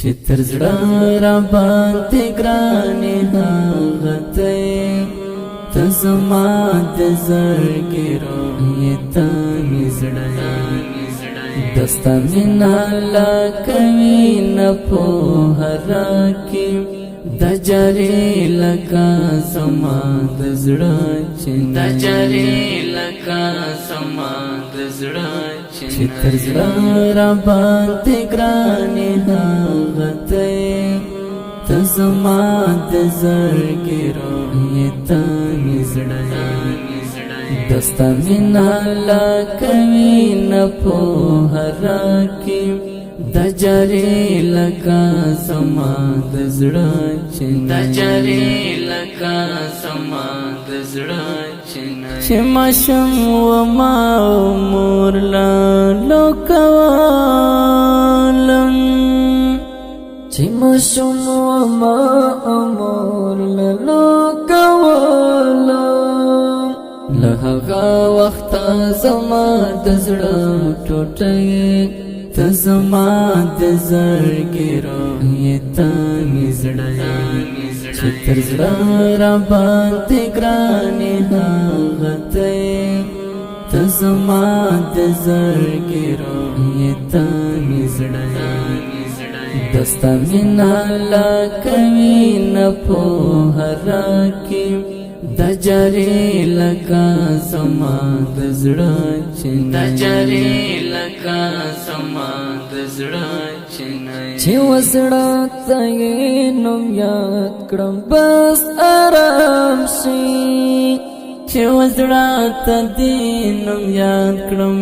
چې تر زړه را باندې ګرانې هغه ته ته زما د زړګي روح ته مې زړه دستا مینا لا کوي نه پوهه راکړي دا جاري لکه زما د زړه چې دا جاري لکه زما د زړه چې تر زړه را باندې ګرانې هغه ته ته زما د زړګي روح ته مې زړه دستا مینا لا کوي نه پوهه راکړي دا جاري لکه زما د زړه چې دا جاري لکه زما د زړه چې ماشوم و ما مور لا لوکوالم چې ماشوم و ما مور لا لوکوالم له هغه وخت زما د زړه ټوټه ته زما د زړګي روح ته مې زړه چې تر زړه را باندې ګرانې هغه ته ته زما د زړګي روح ته مې زړه دستا مینا لا کوي نه پوهه راکړي دا جاري لکه زما د زړه چې دا جاري لکه زما د زړه چې وزړه ته نوم یاد کړم بس آرام شي چې وزړه ته نوم یاد کړم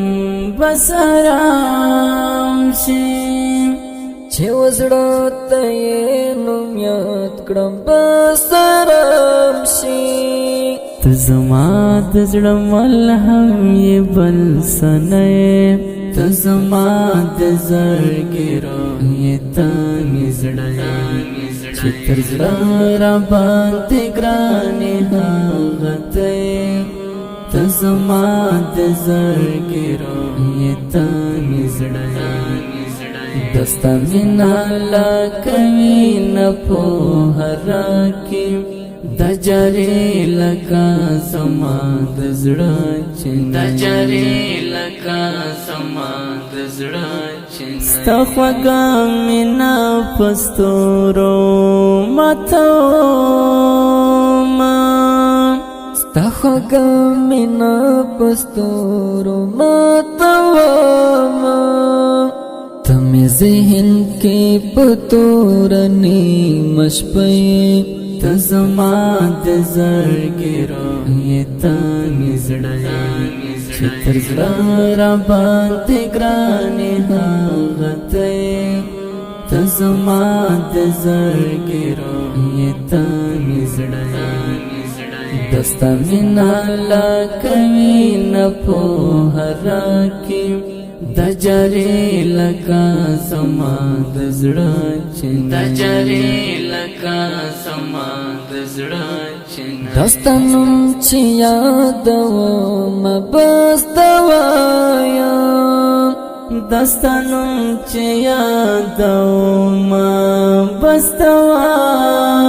بس آرام شي چې وزړه ته نوم یاد کړم بس آرام شي ته زما د زړه ملهم یې بل څه نه یې ته زما د زړګي روح ته مې زړه چې تر زړه را باندې ګرانې هغه ته ته زما د زړګي روح ته مې زړه دستا مینا لا کوي نه پوهه راکړي دا جاري لکه زما د زړه چې دا جاري لکه زما د زړه ستا خوږه مینا په ستورو ماتومه ستا خوږه مینا په ستورو ماتومه تمې ذهن کې په تورنې مشپې ته زما د زړګي روح ته مې زړه چې تر زړه را باندې ګرانې هغه ته ته زما د زړګي روح ته مې زړه دستا مینا لا کوي نه پوهه راکړي دا جاري لکه زما د زړه چې دا جاري لکه زما د زړه داستانم چې یادوم بس دوایم داستانم چې یادوم بس دوایم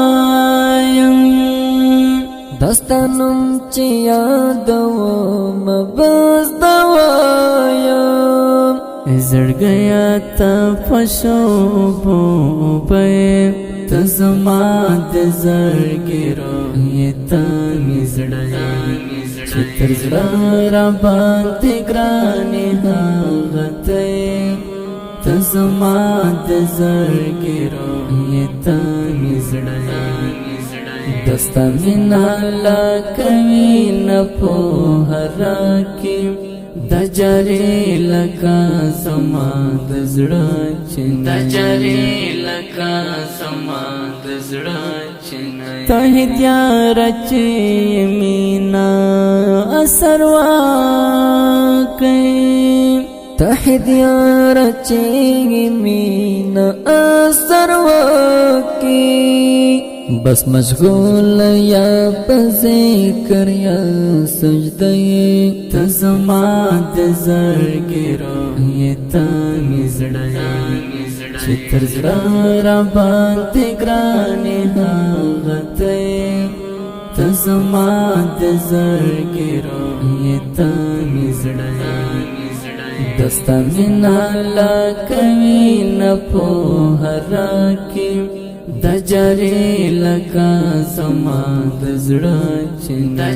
داستانم چې یادوم بس دوایم زړګیا ته پښوبو به ته زما د زړګي روح ته مې زړه چې تر زړه را باندې ګرانې هغه ته ته زما د زړګي روح ته مې زړه دستا مینا لا کوي نه پوهه راکړي دا جاري لکه زما د زړه چې دا جاري لکه زما د زړه ته هدیار چې مینا اثر واکړي ته هدیار چې مینا اثر واکړي بس مشغول یا په ذکر یا سجده ته زما د زړګي روح ته مې زړه چې چې تر زړه را باندې ګرانې هغه ته زما د زړګي روح ته مې زړه دستا مینا لکوي نه پوهه راکړي د جاري لکه زما د زړه چینه